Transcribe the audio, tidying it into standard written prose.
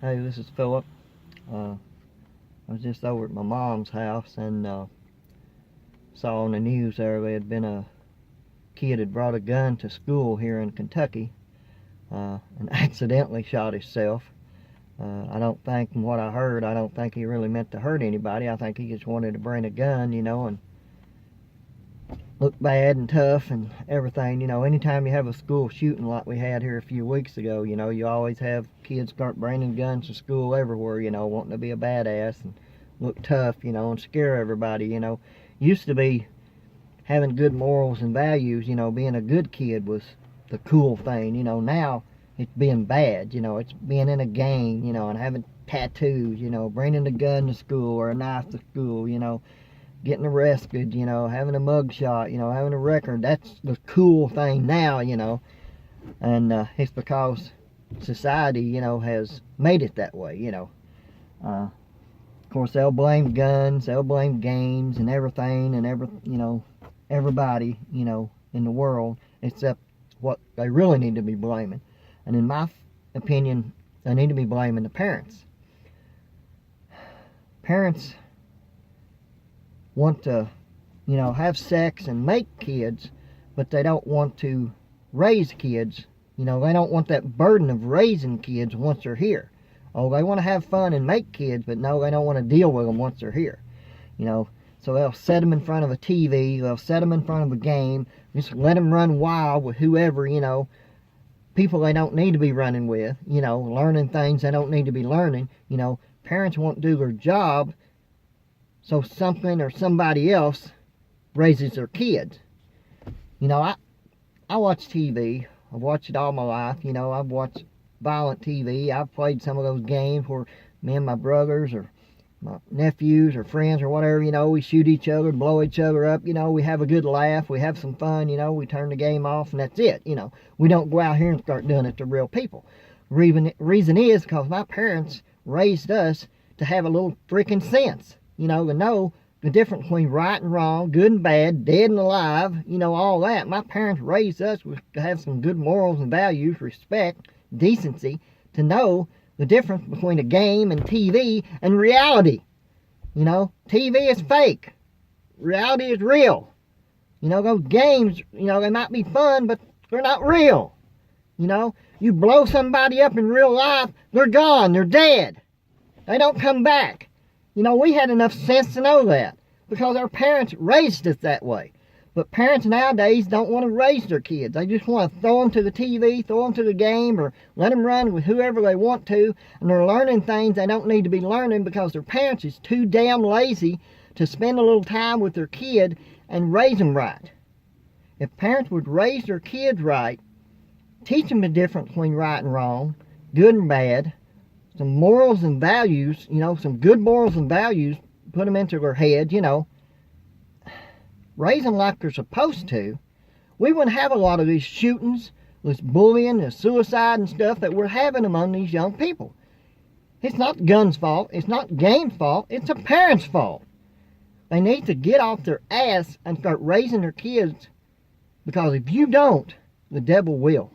Hey, this is Philip. I was just over at my mom's house and saw on the news there had been a kid had brought a gun to school here in Kentucky and accidentally shot himself. I don't think, from what I heard, I don't think he really meant to hurt anybody. I think he just wanted to bring a gun, and look bad and tough and everything. Anytime you have a school shooting like we had here a few weeks ago, you always have kids start bringing guns to school everywhere, wanting to be a badass and look tough, and scare everybody. Used to be having good morals and values, being a good kid was the cool thing. Now it's being bad, it's being in a gang, and having tattoos, bringing a gun to school or a knife to school, getting arrested, having a mug shot, having a record. That's the cool thing now, and it's because society, has made it that way, Of course, they'll blame guns, they'll blame games and everything and everybody, in the world, except what they really need to be blaming. And in my opinion, they need to be blaming the parents. Parents want to, have sex and make kids, but they don't want to raise kids. They don't want that burden of raising kids once they're here. Oh, they want to have fun and make kids, but no, they don't want to deal with them once they're here. So they'll set them in front of a TV, they'll set them in front of a game, just let them run wild with whoever, people they don't need to be running with, learning things they don't need to be learning. Parents won't do their job, so something or somebody else raises their kids. I watch TV. I've watched it all my life. I've watched violent TV. I've played some of those games where me and my brothers or my nephews or friends or whatever, we shoot each other, blow each other up, we have a good laugh, we have some fun, we turn the game off and that's it, We don't go out here and start doing it to real people. Reason is because my parents raised us to have a little freaking sense, to know the difference between right and wrong, good and bad, dead and alive, all that. My parents raised us to have some good morals and values, respect, decency, to know the difference between a game and TV and reality. TV is fake. Reality is real. Those games, they might be fun, but they're not real. You blow somebody up in real life, they're gone, they're dead. They don't come back. We had enough sense to know that because our parents raised us that way. But parents nowadays don't want to raise their kids. They just want to throw them to the TV, throw them to the game, or let them run with whoever they want to. And they're learning things they don't need to be learning because their parents is too damn lazy to spend a little time with their kid and raise them right. If parents would raise their kids right, teach them the difference between right and wrong, good and bad, some morals and values, some good morals and values, put them into their head, raise them like they're supposed to, we wouldn't have a lot of these shootings, this bullying, this suicide and stuff that we're having among these young people. It's not guns' fault. It's not game's fault. It's the parents' fault. They need to get off their ass and start raising their kids, because if you don't, the devil will.